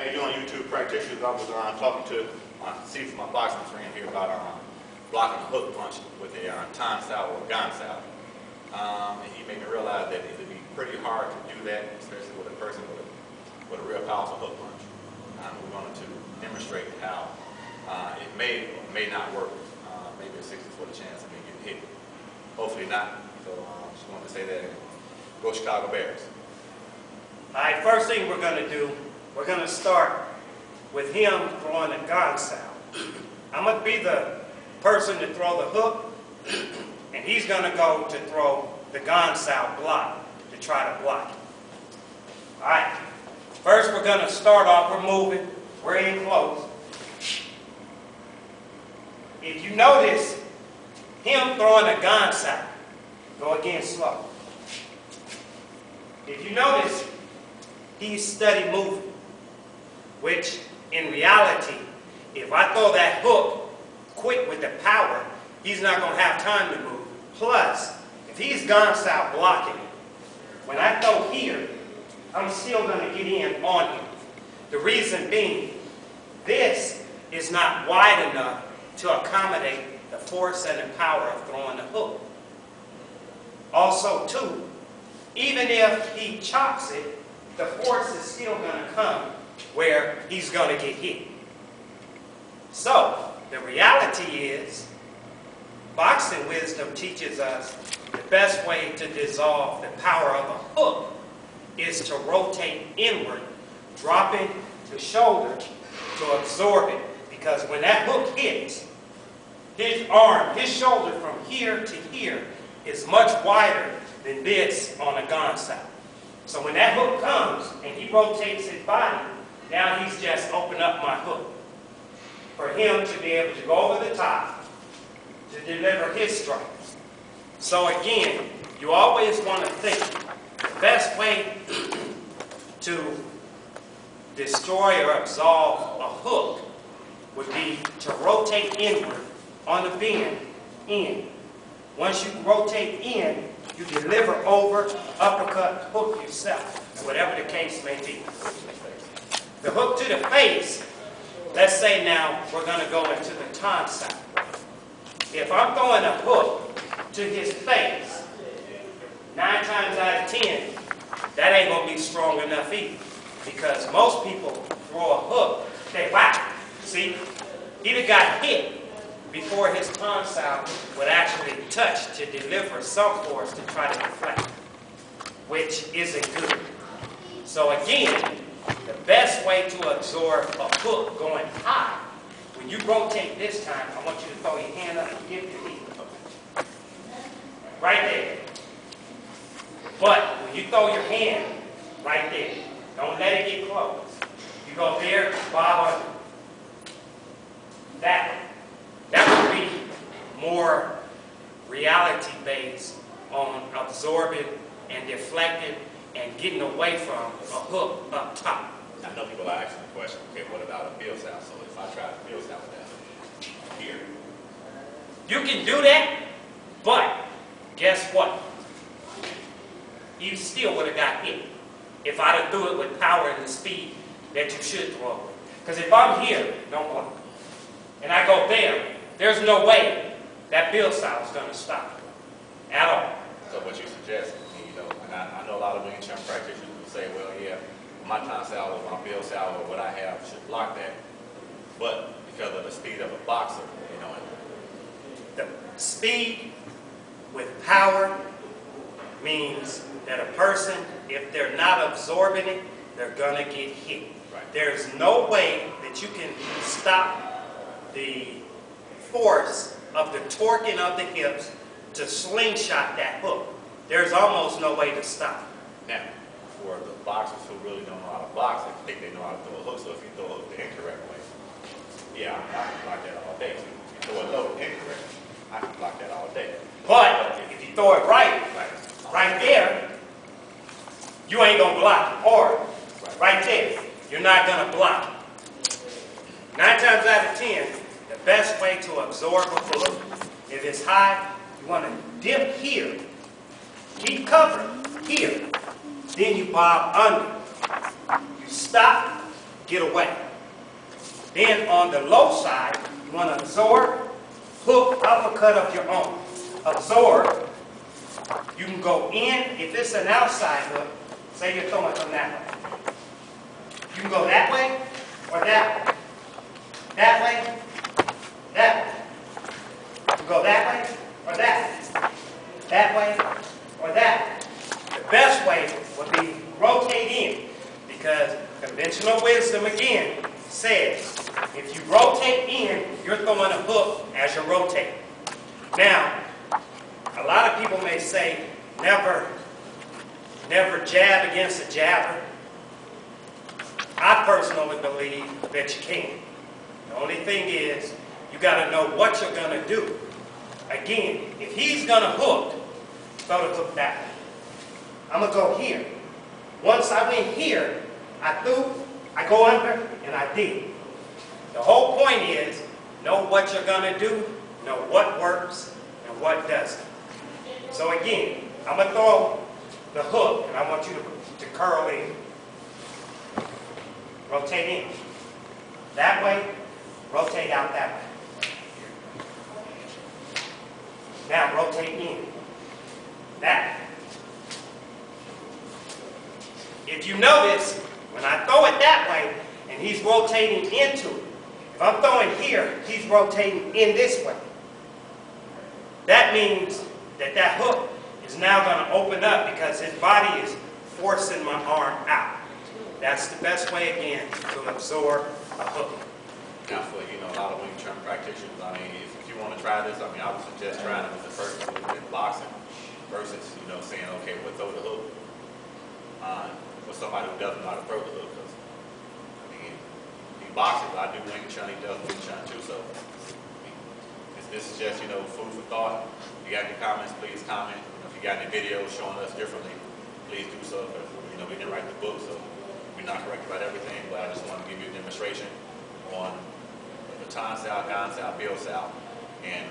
How you doing, YouTube practitioners? I was talking to my boxing friend here about blocking a hook punch with a TAN SAO or GAN SAO. And he made me realize that it would be pretty hard to do that, especially with a person with a real powerful hook punch. We're going to demonstrate how it may or may not work. Maybe a 60-40 chance of me getting hit. Hopefully not. So just wanted to say that. Go Chicago Bears. All right, first thing we're going to do, we're going to start with him throwing a GAN SAO. I'm going to be the person to throw the hook, and he's going to go to throw the GAN SAO block, to try to block it. All right, first we're going to start off, we're moving, we're in close. If you notice him throwing a GAN SAO, go again slow. If you notice, he's steady moving, which in reality, if I throw that hook quick with the power, he's not going to have time to move. Plus, if he's GAN SAO blocking, when I throw here, I'm still going to get in on him. The reason being, this is not wide enough to accommodate the force and the power of throwing the hook. Also, too, even if he chops it, the force is still going to come where he's going to get hit. So, the reality is, boxing wisdom teaches us the best way to dissolve the power of a hook is to rotate inward, dropping the shoulder to absorb it. Because when that hook hits, his arm, his shoulder from here to here is much wider than this on a GAN SAO. So when that hook comes and he rotates his body, now he's just opened up my hook for him to be able to go over the top to deliver his strikes. So again, you always want to think the best way to destroy or absolve a hook would be to rotate inward on the bend in. Once you rotate in, you deliver over, uppercut, hook yourself, whatever the case may be. The hook to the face, let's say now we're going to go into the TAN SAO. If I'm throwing a hook to his face, 9 times out of 10, that ain't going to be strong enough either. Because most people throw a hook, they whack. See, he'd have got hit before his TAN SAO would actually touch to deliver some force to try to deflect, which isn't good. So again, the best way to absorb a hook going high, when you rotate this time, I want you to throw your hand up and give your knee. Right there. But when you throw your hand right there, don't let it get close. You go there, bob under. That would be more reality-based on absorbing and deflecting and getting away from a hook up top. I know people are asking the question, okay, what about a field SAO? So if I try to field SAO with that here. You can do that, but guess what? You still would have got hit if I'd have threw it with power and the speed that you should throw it. Because if I'm here, don't block. And I go there, there's no way that field SAO is going to stop at all. So what you suggest, you know, and I know a lot of long-term practitioners will say, well, yeah, my TAN SAO or my field SAO or what I have should block that. But because of the speed of a boxer, you know. The speed with power means that a person, if they're not absorbing it, they're going to get hit. Right. There's no way that you can stop the force of the torquing of the hips to slingshot that hook. There's almost no way to stop it. Now, for the boxers who really don't know how to box, they think they know how to throw a hook, so if you throw a hook the incorrect way, yeah, I can block that all day. If you throw a low incorrect, I can block that all day. But if you throw it right there, you ain't going to block it. Or right there, you're not going to block it. 9 times out of 10, the best way to absorb a hook, if it's high, you want to dip here, keep covered here, then you bob under. You stop, get away. Then on the low side, you want to absorb, hook, uppercut of your own. Absorb. You can go in, if it's an outside hook, say you're throwing from that way. You can go that way or that way. That way, that way. You can go that way or that way. That way or that way. The best way would be rotate in, because conventional wisdom again says if you rotate in, you're throwing a hook as you're rotating. Now, a lot of people may say never jab against a jabber. I personally believe that you can. The only thing is you got to know what you're going to do. Again, if he's going to hook, throw the hook that way. I'm going to go here. Once I went here, I go under, and I dig. The whole point is, know what you're going to do, know what works, and what doesn't. So again, I'm going to throw the hook, and I want you to curl in. Rotate in. That way, rotate out that way. Now rotate in. That way. If you notice, when I throw it that way, and he's rotating into it, if I'm throwing here, he's rotating in this way. That means that that hook is now going to open up because his body is forcing my arm out. That's the best way, again, to absorb a hook. Now, for a lot of wing chun practitioners, I mean, if you want to try this, I mean, I would suggest trying it with the first one in boxing versus, saying, okay, we'll throw the hook for somebody who doesn't know how to throw the hook. Because, I mean, he boxes, I do wing chun, he does wing chun too. So, this is just, food for thought. If you got any comments, please comment. If you got any videos showing us differently, please do so. Because, we didn't write the book, so we're not correct about everything. But I just want to give you a demonstration on the TAN SAO, GAN SAO, BIO SAO, and